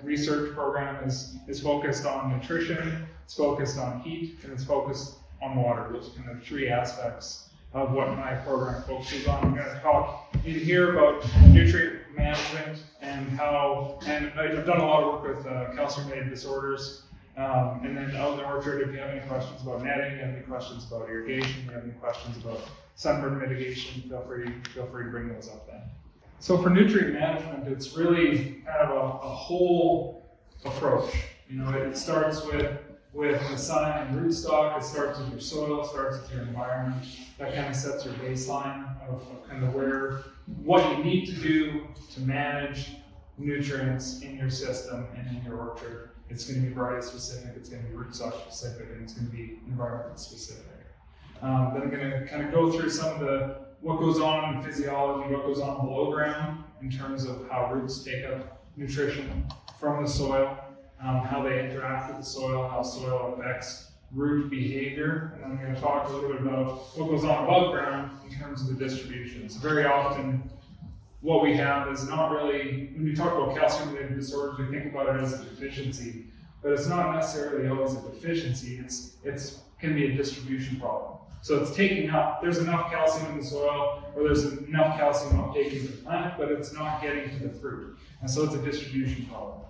research program is focused on nutrition, it's focused on heat, and it's focused on water. Those are kind of three aspects of what my program focuses on. I'm going to talk in here about nutrient management and I've done a lot of work with calcium-related disorders. And then out in the orchard, if you have any questions about netting, you have any questions about irrigation, you have any questions about sunburn mitigation, feel free to bring those up then. So for nutrient management, it's really kind of a whole approach. It starts with the sign and rootstock, it starts with your soil, it starts with your environment. That kind of sets your baseline of kind of what you need to do to manage nutrients in your system and in your orchard. It's going to be variety specific, it's going to be rootstock specific, and it's going to be environment specific. Then I'm going to kind of go through some of what goes on in physiology, what goes on below ground in terms of how roots take up nutrition from the soil, how they interact with the soil, how soil affects root behavior, and then I'm going to talk a little bit about what goes on above ground in terms of the distribution. So very often what we have is not really, when we talk about calcium-related disorders, we think about it as a deficiency, but it's not necessarily always a deficiency, it's can be a distribution problem. So it's taking up, there's enough calcium in the soil, or there's enough calcium uptake in the plant, but it's not getting to the fruit. And so it's a distribution problem.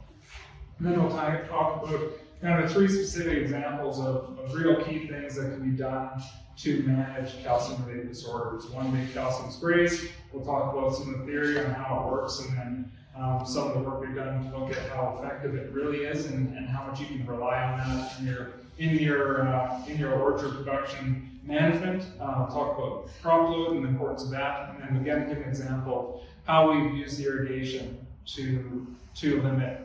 And then we'll talk about kind of three specific examples of real key things that can be done to manage calcium-related disorders. One being calcium sprays. We'll talk about some of the theory on how it works, and then some of the work we've done to look at how effective it really is, and how much you can rely on that in your orchard production management. Talk about crop load and the importance of that, and then again give an example of how we've used irrigation to limit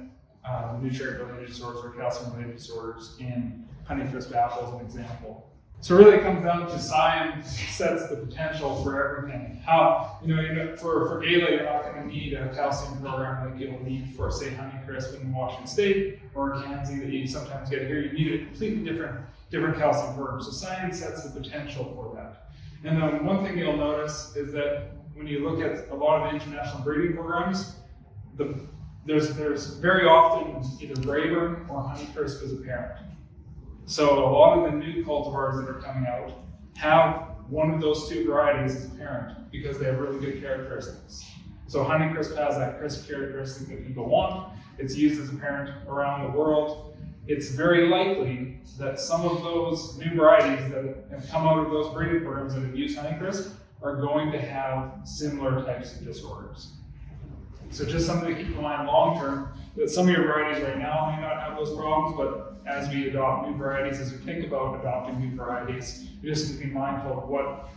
nutrient-related disorders or calcium-related disorders in Honeycrisp apple as an example. So really it comes down to science sets the potential for everything. How, for Gala, you're not going to need a calcium program like you'll need for, say, Honeycrisp in Washington State, or Kansas that you sometimes get here. You need a completely different calcium program. So science sets the potential for that. And then one thing you'll notice is that when you look at a lot of the international breeding programs, there's very often either Rayburn or Honeycrisp as a parent. So a lot of the new cultivars that are coming out have one of those two varieties as a parent because they have really good characteristics. So Honeycrisp has that crisp characteristic that people want. It's used as a parent around the world. It's very likely that some of those new varieties that have come out of those breeding programs that have used Honeycrisp are going to have similar types of disorders. So just something to keep in mind long term, that some of your varieties right now may not have those problems, but as we adopt new varieties, as we think about adopting new varieties, we just need to be mindful of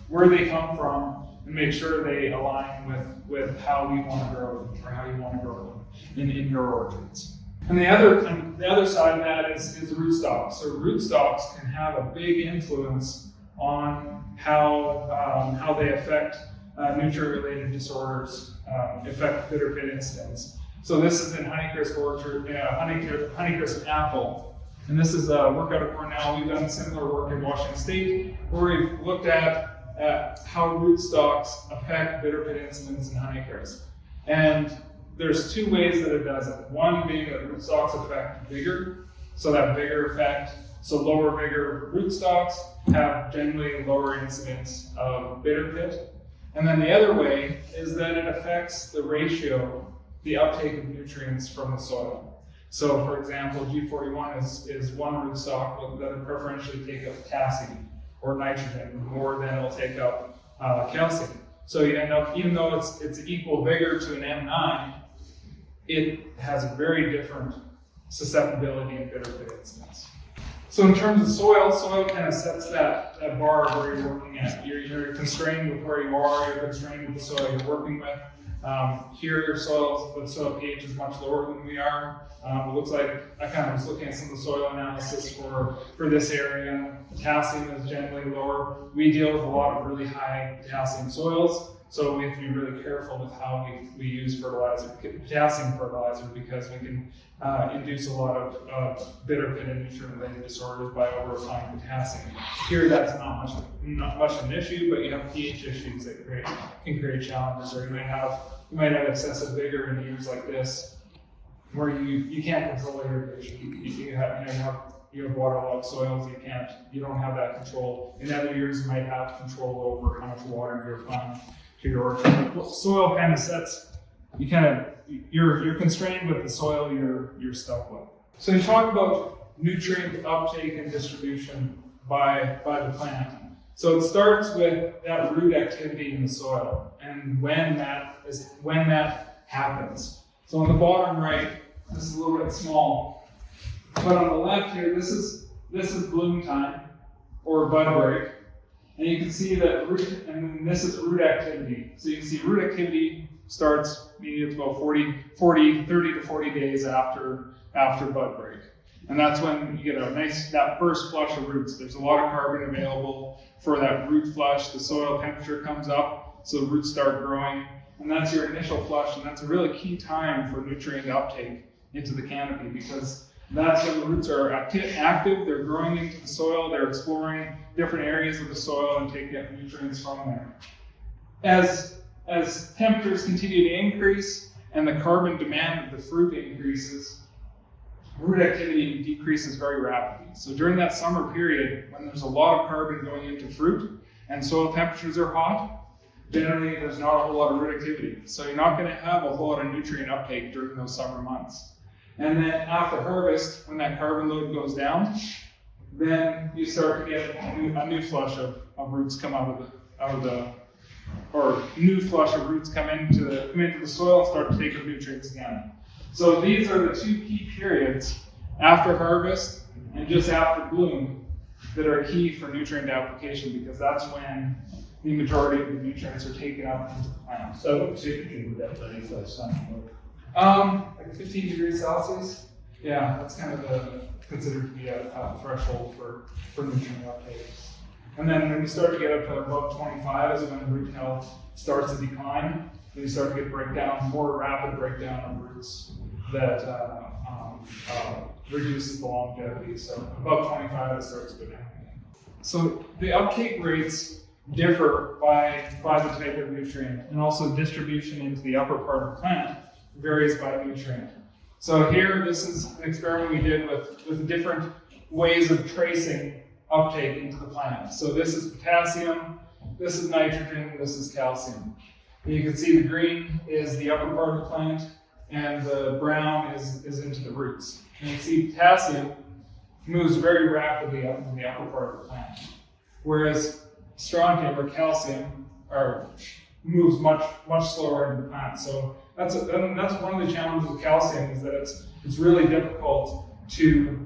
where they come from and make sure they align with how we want to grow them, or how you want to grow them in your orchards. And the other side of that is the rootstocks. So rootstocks can have a big influence on how they affect nutrient-related disorders, affect bitter pit incidence. So this is in Honeycrisp orchard, Honeycrisp apple. And this is work out of Cornell. We've done similar work in Washington State, where we've looked at how rootstocks affect bitter pit incidence in Honeycrisp. And there's two ways that it does it. One being that rootstocks affect vigor. So that vigor effect, so lower vigor rootstocks have generally lower incidence of bitter pit. And then the other way is that it affects the ratio, the uptake of nutrients from the soil. So for example, G41 is one rootstock that will preferentially take up potassium or nitrogen more than it'll take up calcium. So you end up, even though it's equal vigor to an M9, it has a very different susceptibility in bitter pit incidence. So in terms of soil kind of sets that bar where you're working at. You're constrained with where you are, you're constrained with the soil you're working with. Here your soil pH is much lower than we are. It looks like, I kind of was looking at some of the soil analysis for this area. Potassium is generally lower. We deal with a lot of really high potassium soils, so we have to be really careful with how we use fertilizer, potassium fertilizer, because we can induce a lot of bitter pit and nutrient-related disorders by over-applying potassium. Here that's not much of an issue, but you have pH issues that can create challenges, or you might have excessive vigor in years like this, where you can't control irrigation. You have waterlogged soils. You don't have that control. In other years, you might have control over how much water you're applying to your orchard. The soil kind of sets. You're constrained with the soil you're stuck with. So you talk about nutrient uptake and distribution by the plant. So it starts with that root activity in the soil and when that happens. So on the bottom right, this is a little bit small, but on the left here, this is bloom time or bud break, and you can see that this is root activity. So you can see root activity starts maybe it's about 30 to 40 days after bud break. And that's when you get that first flush of roots. There's a lot of carbon available for that root flush. The soil temperature comes up, so the roots start growing. And that's your initial flush, and that's a really key time for nutrient uptake into the canopy because that's when the roots are active, they're growing into the soil, they're exploring different areas of the soil and taking nutrients from there. As temperatures continue to increase and the carbon demand of the fruit increases, root activity decreases very rapidly. So during that summer period, when there's a lot of carbon going into fruit and soil temperatures are hot, generally there's not a whole lot of root activity. So you're not going to have a whole lot of nutrient uptake during those summer months. And then after harvest, when that carbon load goes down, then you start to get a new flush of roots come new flush of roots come into the soil and start to take up nutrients again. So these are the two key periods after harvest and just after bloom that are key for nutrient application because that's when the majority of the nutrients are taken up into the plant. So what temperature would that be for the sun? Like 15 degrees Celsius. Yeah, that's kind of considered to be a threshold for nutrient uptake. And then when you start to get up to above 25 is when root health starts to decline. Then you start to get more rapid breakdown of roots that reduces the longevity. So above 25 it starts to go down again. So the uptake rates differ by the type of nutrient, and also distribution into the upper part of the plant varies by nutrient. So here, this is an experiment we did with different ways of tracing uptake into the plant. So this is potassium, this is nitrogen, this is calcium. And you can see the green is the upper part of the plant, and the brown is into the roots. And you can see potassium moves very rapidly up into the upper part of the plant, whereas strontium or calcium moves much slower into the plant. So that's one of the challenges with calcium is that it's really difficult to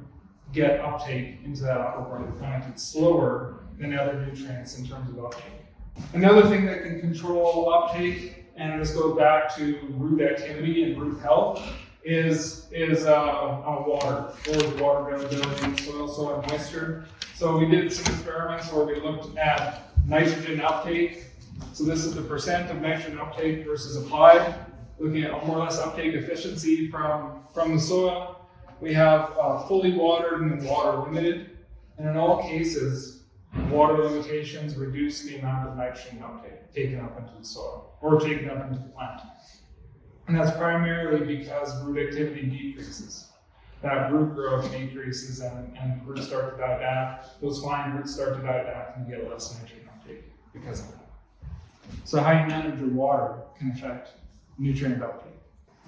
get uptake into that upper part of the plant. It's slower than other nutrients in terms of uptake. Another thing that can control uptake, and this goes back to root activity and root health, is water availability in soil moisture. So we did some experiments where we looked at nitrogen uptake. So this is the percent of nitrogen uptake versus applied, looking at more or less uptake efficiency from the soil. We have fully watered and water limited, and in all cases, water limitations reduce the amount of nitrogen uptake taken up into the soil or taken up into the plant. And that's primarily because root activity decreases. That root growth decreases and roots start to die back. Those fine roots start to die back and you get less nitrogen uptake because of that. So how you manage your water can affect nutrient uptake.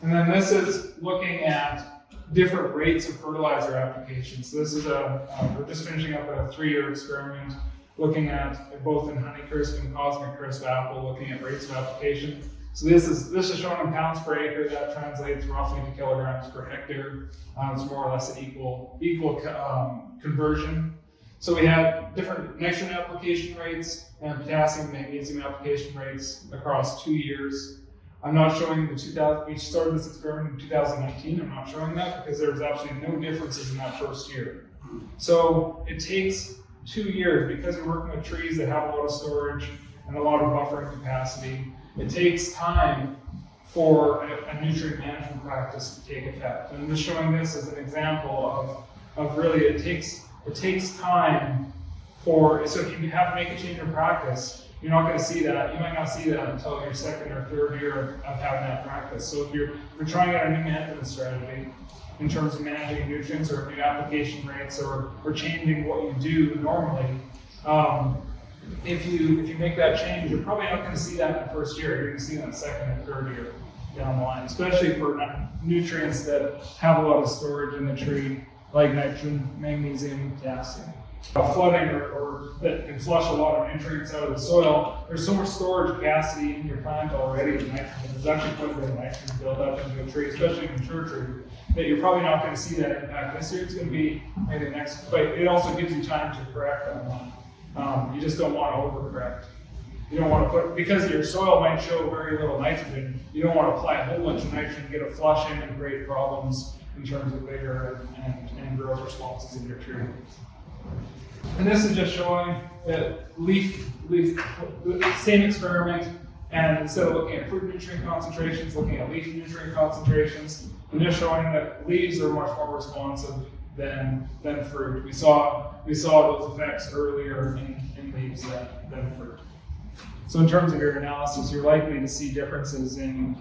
And then this is looking at different rates of fertilizer application. So this is we're just finishing up a 3-year experiment looking at both in Honeycrisp and Cosmic Crisp apple, looking at rates of application. So this is shown in pounds per acre. That translates roughly to kilograms per hectare. It's more or less an equal conversion. So we have different nitrogen application rates and potassium and magnesium application rates across 2 years. I'm not showing we started this experiment in 2019. I'm not showing that because there's absolutely no differences in that first year. So it takes 2 years because you're working with trees that have a lot of storage and a lot of buffering capacity. It takes time for a nutrient management practice to take effect. And I'm just showing this as an example of really it takes time so if you have to make a change in practice, You're not going to see that. You might not see that until your second or third year of having that practice. So if you're trying out a new management strategy in terms of managing nutrients or new application rates or changing what you do normally, if you make that change, you're probably not going to see that in the first year. You're going to see that in the second and third year down the line, especially for nutrients that have a lot of storage in the tree, like nitrogen, magnesium, potassium. Flooding or that can flush a lot of nutrients out of the soil. There's so much storage capacity in your plant already in nitrogen. There's actually quite a bit of nitrogen built up into a tree, especially in a mature tree, that you're probably not going to see that impact this year. It's going to be maybe next, but it also gives you time to correct that one. You just don't want to overcorrect. You don't want to put, because your soil might show very little nitrogen, you don't want to apply a whole bunch of nitrogen, get a flush in and create problems in terms of vigor and growth responses in your tree. And this is just showing that leaf, same experiment, and instead of looking at fruit nutrient concentrations, looking at leaf nutrient concentrations, and just showing that leaves are much more responsive than fruit. We saw those effects earlier in leaves than fruit. So in terms of your analysis, you're likely to see differences in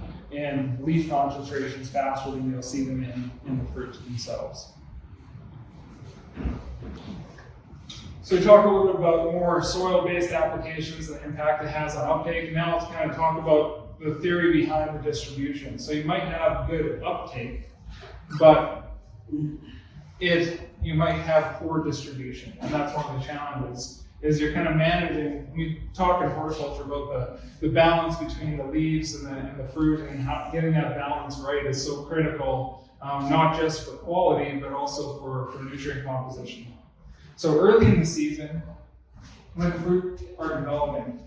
leaf concentrations faster than you'll see them in the fruit themselves. So we talked a little bit about more soil-based applications and the impact it has on uptake. And now let's kind of talk about the theory behind the distribution. So you might have good uptake, but you might have poor distribution. And that's one of the challenges, is you're kind of managing. We talk in horticulture about the balance between the leaves and the fruit, and how getting that balance right is so critical, not just for quality, but also for nutrient composition. So early in the season, when fruit are developing,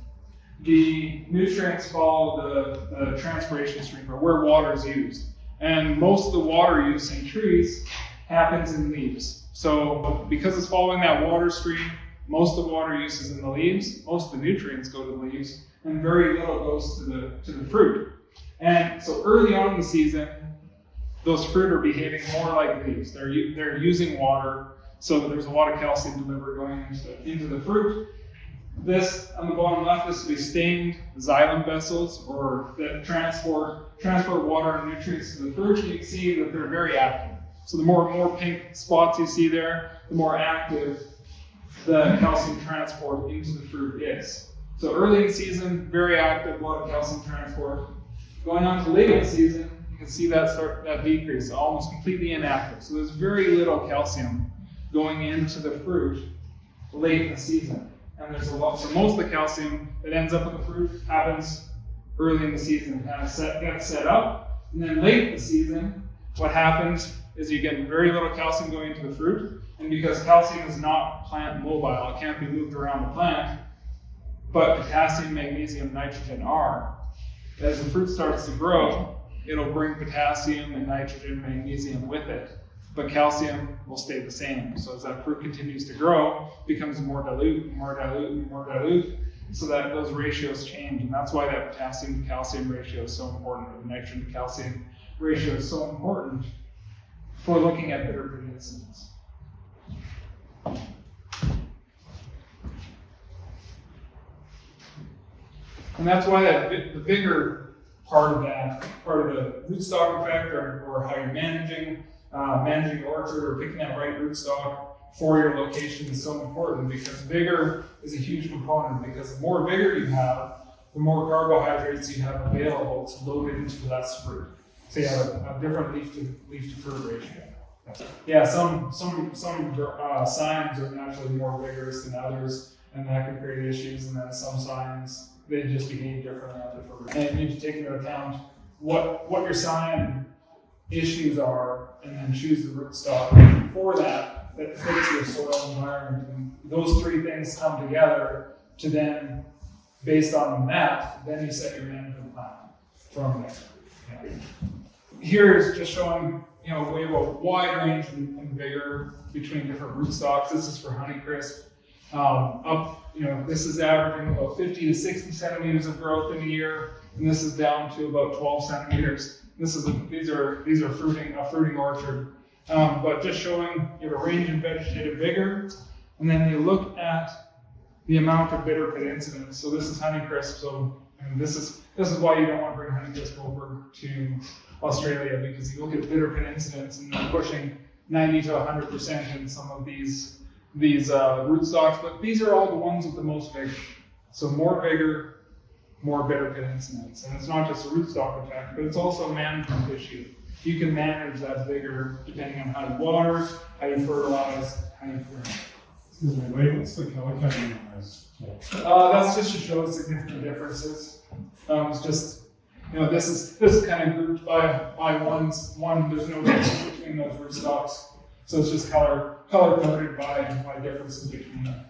the nutrients follow the transpiration stream, or where water is used. And most of the water use in trees happens in leaves. So because it's following that water stream, most of the water use is in the leaves, most of the nutrients go to the leaves, and very little goes to the fruit. And so early on in the season, those fruit are behaving more like leaves. They're using water. So there's a lot of calcium delivered going into the fruit. This, on the bottom left, this will be stained xylem vessels, or that transport water and nutrients to the fruit. You can see that they're very active. So the more pink spots you see there, the more active the calcium transport into the fruit is. So early in the season, very active, a lot of calcium transport. Going on to late in the season, you can see that decrease, almost completely inactive. So there's very little calcium going into the fruit late in the season. And there's a lot, so most of the calcium that ends up in the fruit happens early in the season, kind of gets set up. And then late in the season, what happens is you get very little calcium going into the fruit. And because calcium is not plant mobile, it can't be moved around the plant, but potassium, magnesium, nitrogen are. As the fruit starts to grow, it'll bring potassium and nitrogen, magnesium with it. But calcium will stay the same. So as that fruit continues to grow, it becomes more dilute, so that those ratios change. And that's why that potassium to calcium ratio is so important, or the nitrogen to calcium ratio is so important for looking at bitter predicaments. And that's why the vigor part of the rootstock effect, or how you're managing your orchard or picking that right rootstock for your location is so important, because vigor is a huge component, because the more vigor you have, the more carbohydrates you have available to load into less fruit. So you have a different leaf to fruit ratio. Yeah, some signs are naturally more vigorous than others, and that can create issues, and then some signs, they just behave differently on different. And you need to take into account what your sign issues are, and then choose the rootstock for that fits your soil environment. And those three things come together to then, based on that, then you set your management plan from there. Yeah. Here is just showing, we have a wide range in vigor between different rootstocks. This is for Honeycrisp. This is averaging about 50 to 60 centimeters of growth in a year, and this is down to about 12 centimeters. These are a fruiting orchard, but just showing you have a range in vegetative vigor, and then you look at the amount of bitter pit incidence. So this is Honeycrisp. So and this is why you don't want to bring Honeycrisp over to Australia, because you look at bitter pit incidence and they're pushing 90 to 100% in some of these rootstocks, but these are all the ones with the most vigor. So more vigor, more bitter pit incidence. And it's not just a rootstock effect, but it's also a management issue. You can manage that vigor depending on how you water, how you fertilize, how you prune. Excuse me, Lee, what's the color coding on those? That's just to show significant differences. It's just, this is kind of grouped by ones. There's no difference between those rootstocks. So it's just color coded by differences between them.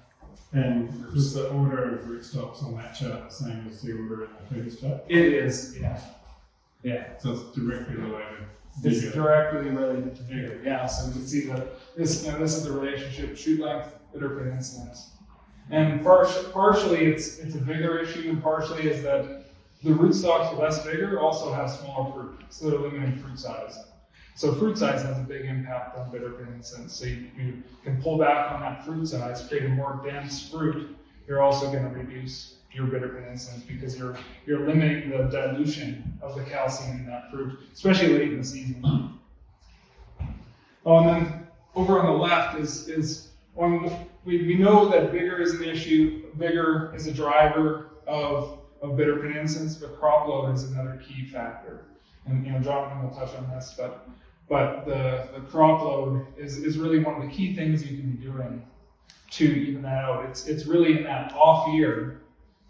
And was the order of rootstocks on that chart the same as the order in the previous chart? It is, yeah. Yeah. So it's directly related. It's directly related to vigor, yeah. So you can see that this is the relationship: shoot length, bitter pit incidence. And partially it's a vigor issue, and partially is that the rootstocks with less vigor also have smaller fruit, so they're limiting fruit size. So fruit size has a big impact on bitter pit incidence. So you can pull back on that fruit size, create a more dense fruit. You're also going to reduce your bitter pit incidence because you're limiting the dilution of the calcium in that fruit, especially late in the season. Oh, and then over on the left is when we know that vigor is an issue. Vigor is a driver of bitter pit incidence, but crop load is another key factor. And Jonathan will touch on this, but the crop load is really one of the key things you can be doing to even that out. It's really in that off year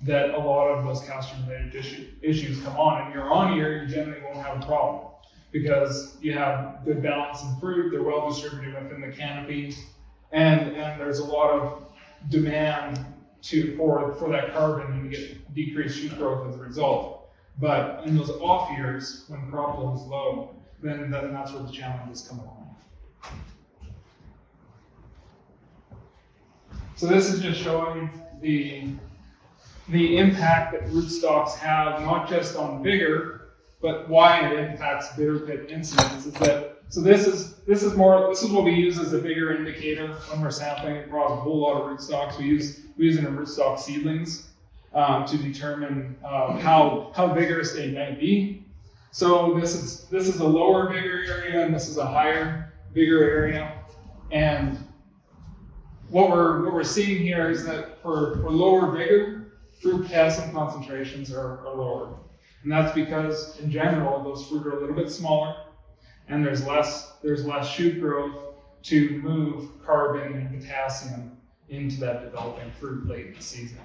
that a lot of those calcium-related issues come on. And your on year, you generally won't have a problem because you have good balance in fruit, they're well distributed within the canopy, and there's a lot of demand for that carbon, and you get decreased shoot growth as a result. But in those off years, when crop load is low, then that's where the challenges come along. So this is just showing the impact that rootstocks have, not just on vigor, but why it impacts bitter pit incidence. This is what we use as a vigor indicator when we're sampling across a whole lot of rootstocks. We use it in rootstock seedlings to determine how vigorous they may be. So this is a lower vigor area, and this is a higher vigor area. And what we're seeing here is that for lower vigor, fruit potassium concentrations are lower. And that's because in general those fruit are a little bit smaller, and there's less shoot growth to move carbon and potassium into that developing fruit late in the season.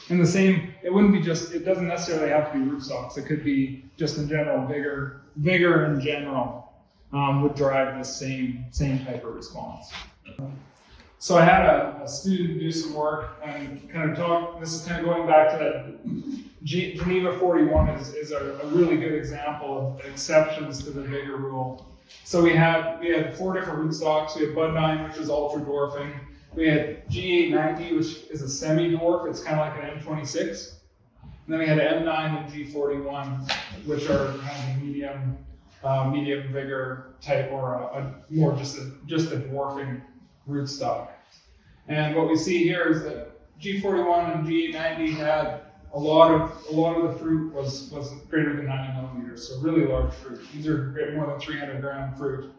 And the same, it doesn't necessarily have to be rootstocks. It could be just in general vigor. Vigor in general would drive the same type of response. So I had a student do some work and kind of talk. This is kind of going back to that. Geneva 41 is a really good example of exceptions to the vigor rule. So we had 4 different rootstocks. We had Bud 9, which is ultra dwarfing. We had G890, which is a semi-dwarf. It's kind of like an M26. And then we had M9 and G41, which are kind of medium vigor type, or a more just a dwarfing rootstock. And what we see here is that G41 and G890 had a lot of the fruit was greater than 90 millimeters, so really large fruit. These are more than 300 gram fruit.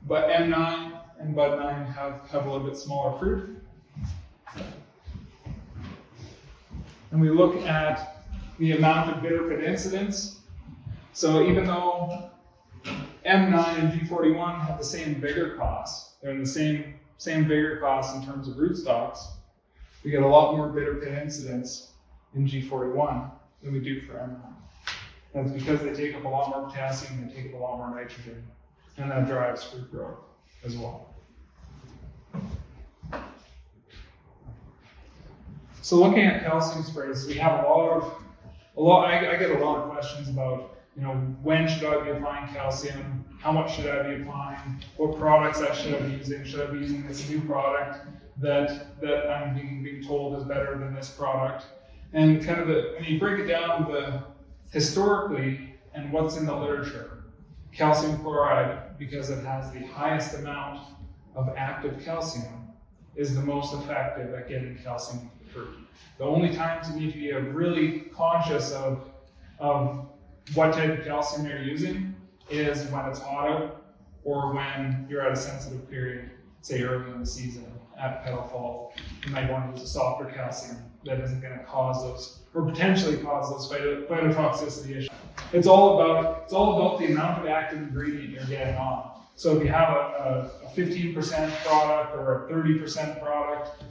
But M9 and Bud 9 have a little bit smaller fruit. And we look at the amount of bitter pit incidence. So even though M9 and G41 have the same vigor costs, they're in the same vigor costs in terms of rootstocks, we get a lot more bitter pit incidence in G41 than we do for M9. That's because they take up a lot more potassium, they take up a lot more nitrogen, and that drives fruit growth as well. So looking at calcium sprays, we have I get a lot of questions about, when should I be applying calcium? How much should I be applying? What products should I be using? Should I be using this new product that I'm being told is better than this product? And kind of when you break it down historically and what's in the literature, calcium chloride, because it has the highest amount of active calcium, is the most effective at getting calcium into the fruit. The only times you need to be really conscious of what type of calcium you're using is when it's hot out or when you're at a sensitive period, say early in the season at petal fall. You might want to use a softer calcium that isn't going to cause those, or potentially cause those phytotoxicity issues. It's all about the amount of active ingredient you're getting on. So if you have a 15% product or a 30% product,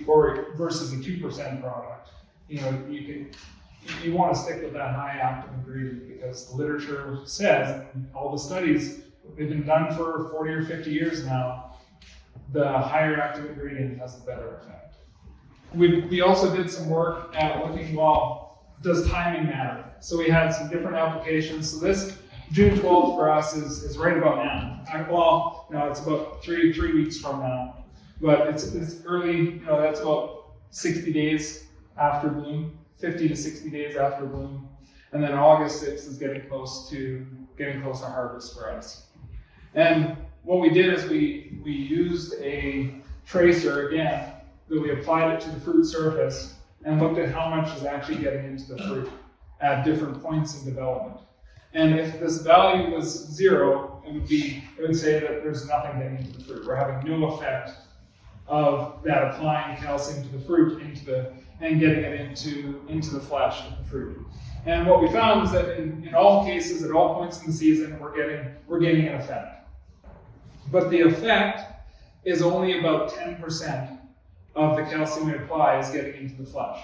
or versus a 2% product, you want to stick with that high active ingredient because the literature says, and all the studies, they've been done for 40 or 50 years now, the higher active ingredient has the better effect. We also did some work at looking, well, does timing matter? So we had some different applications. So this June 12th for us is right about now. No, it's about three weeks from now. But it's early, that's about 60 days after bloom, 50 to 60 days after bloom. And then August 6th is getting close to harvest for us. And what we did is we used a tracer again, that we applied it to the fruit surface and looked at how much is actually getting into the fruit at different points in development. And if this value was 0, it would say that there's nothing getting into the fruit. We're having no effect of that applying calcium to the fruit and getting it into the flesh of the fruit. And what we found is that in all cases, at all points in the season, we're getting an effect. But the effect is only about 10% of the calcium we apply is getting into the flesh.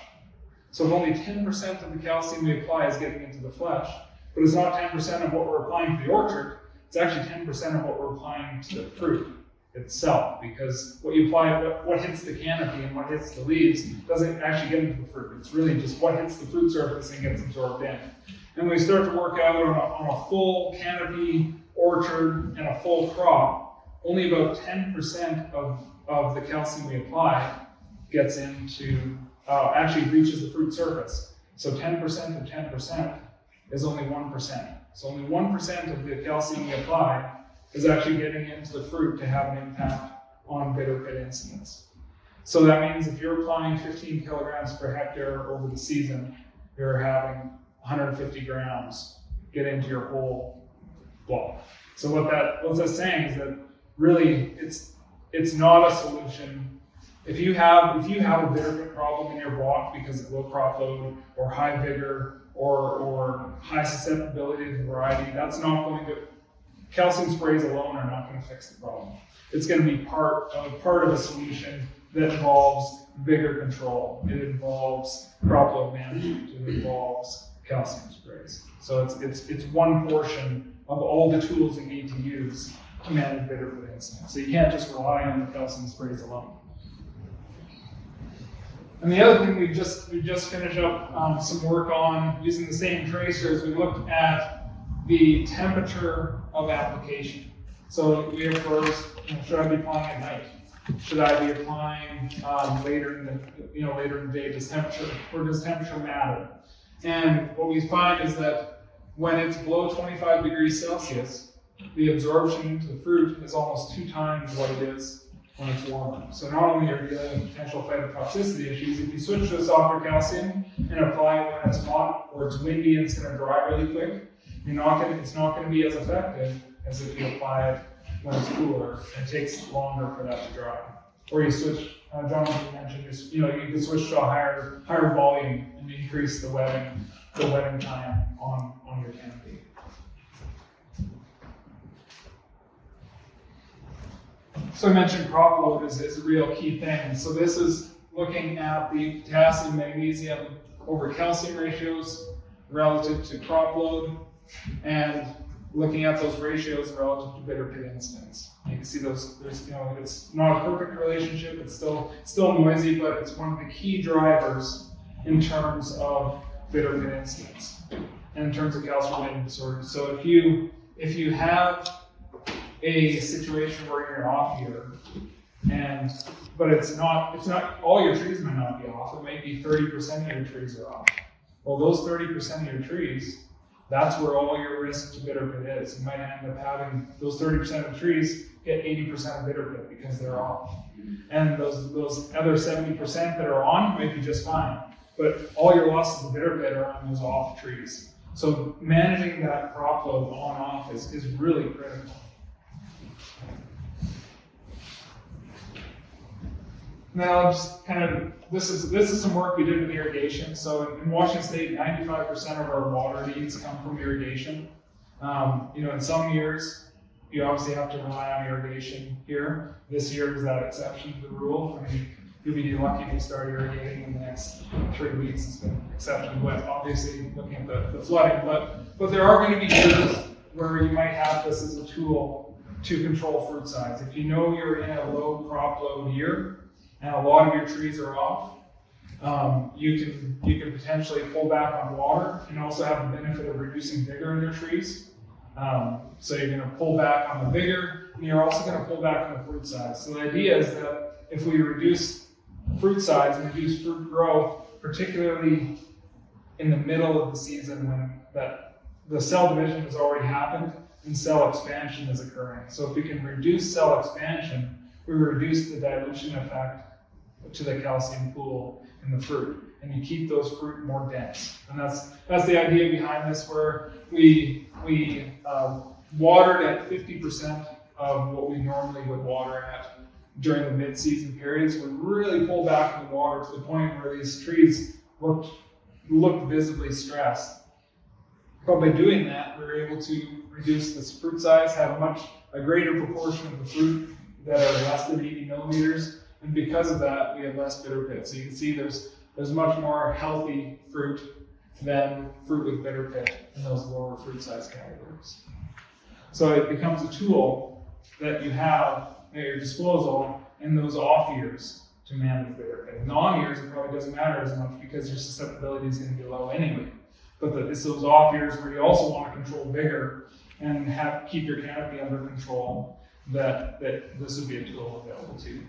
So if only 10% of the calcium we apply is getting into the flesh, but it's not 10% of what we're applying to the orchard, it's actually 10% of what we're applying to the fruit itself, because what you apply, what hits the canopy and what hits the leaves doesn't actually get into the fruit. It's really just what hits the fruit surface and gets absorbed in. And when we start to work out on a full canopy orchard and a full crop, only about 10% of the calcium we apply gets into, actually reaches the fruit surface. So 10% of 10% is only 1%. So only 1% of the calcium we apply is actually getting into the fruit to have an impact on bitter pit incidence. So that means if you're applying 15 kilograms per hectare over the season, you're having 150 grams get into your whole block. So what that's saying is that really it's not a solution. If you have a bitter pit problem in your block because of low crop load or high vigor or high susceptibility to the variety, that's not going to, calcium sprays alone are not going to fix the problem. It's going to be part of a solution that involves vigor control. It involves crop load management. It involves calcium sprays. So it's one portion of all the tools you need to use to manage bitter pit incidence. So you can't just rely on the calcium sprays alone. And the other thing we just finished up some work on using the same tracers. We looked at the temperature of application. So we have first, should I be applying at night? Should I be applying later in the day? Does temperature matter? And what we find is that when it's below 25 degrees Celsius, the absorption into the fruit is almost 2 times what it is when it's warmer. So not only are you dealing with potential phytotoxicity issues, if you switch to a softer calcium and apply it when it's hot or it's windy and it's going to dry really quick, it's not going to be as effective as if you apply it when it's cooler and it takes longer for that to dry. Or you switch, Jonathan mentioned, you can switch to a higher volume and increase the wetting time on your canopy. So I mentioned crop load is a real key thing. So this is looking at the potassium, magnesium over calcium ratios relative to crop load, and looking at those ratios relative to bitter pit incidence. You can see those. It's not a perfect relationship. It's still noisy, but it's one of the key drivers in terms of bitter pit incidence and in terms of calcium-related disorders. So if you have a situation where you're in an off year, but it's not all your trees might not be off. It might be 30% of your trees are off. Well, those 30% of your trees that's where all your risk to bitter pit is. You might end up having those 30% of trees get 80% of bitter pit because they're off. And those other 70% that are on might be just fine. But all your losses of bitter pit are on those off trees. So managing that crop load on-off is really critical. Now, just kind of, this is some work we did with irrigation. So in Washington State, 95% of our water needs come from irrigation. In some years, you obviously have to rely on irrigation here. This year is that exception to the rule. I mean, you'll be lucky if you start irrigating in the next 3 weeks. It's been exceptionally wet, obviously, looking at the flooding. But there are going to be years where you might have this as a tool to control fruit size. If you know you're in a low crop load year, and a lot of your trees are off, you can potentially pull back on water and also have the benefit of reducing vigor in your trees. So you're going to pull back on the vigor, and you're also going to pull back on the fruit size. So the idea is that if we reduce fruit size and reduce fruit growth, particularly in the middle of the season when the cell division has already happened and cell expansion is occurring. So if we can reduce cell expansion, we reduce the dilution effect to the calcium pool in the fruit, and you keep those fruit more dense. And that's the idea behind this, where we watered at 50% of what we normally would water at during the mid-season periods. We really pulled back the water to the point where these trees looked visibly stressed. But by doing that, we were able to reduce this fruit size, have a greater proportion of the fruit that are less than 80 millimeters, and because of that, we have less bitter pit. So you can see there's much more healthy fruit than fruit with bitter pit in those lower fruit size categories. So it becomes a tool that you have at your disposal in those off years to manage bitter pit. In non-years, it probably doesn't matter as much because your susceptibility is going to be low anyway. But it's those off years where you also want to control vigor and keep your canopy under control, that this would be a tool available to you.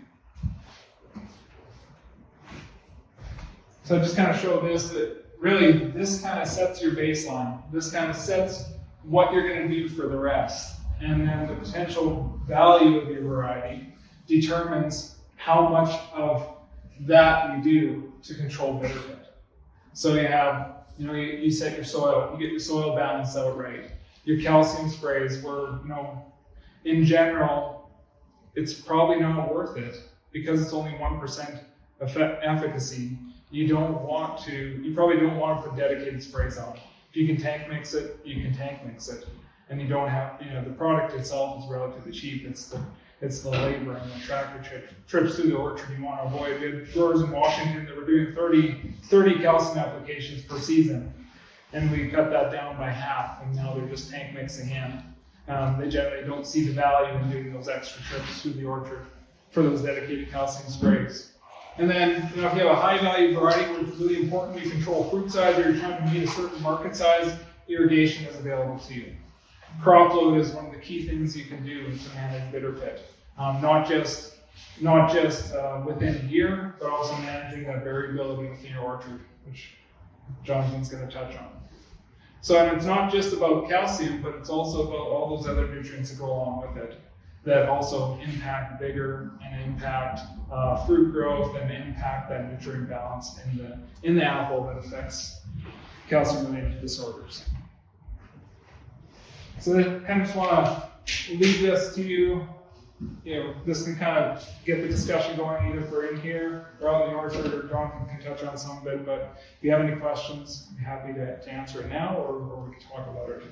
So just kind of show this, that really this kind of sets your baseline. This kind of sets what you're going to do for the rest. And then the potential value of your variety determines how much of that you do to control bitter pit. So you have, you set your soil, you get your soil balance out right. Your calcium sprays were, in general, it's probably not worth it because it's only 1% efficacy. You probably don't want to put dedicated sprays on. If you can tank mix it, you can tank mix it. And you don't have, the product itself is relatively cheap. It's the labor and the tractor trips through the orchard you want to avoid. We had growers in Washington that were doing 30 calcium applications per season. And we cut that down by half, and now they're just tank mixing in. They generally don't see the value in doing those extra trips through the orchard for those dedicated calcium sprays. And then, if you have a high value variety where it's really important you control fruit size, or you're trying to meet a certain market size, irrigation is available to you. Crop load is one of the key things you can do to manage bitter pit. Not just within a year, but also managing that variability within your orchard, which Jonathan's going to touch on. So, and it's not just about calcium, but it's also about all those other nutrients that go along with it, that also impact vigor and impact fruit growth and impact that nutrient balance in the apple that affects calcium-related disorders. So I kind of just want to leave this to you. This can kind of get the discussion going either for in here or out in the orchard, or Jonathan can touch on some of it. But if you have any questions, I'd be happy to answer it now, or we can talk about it.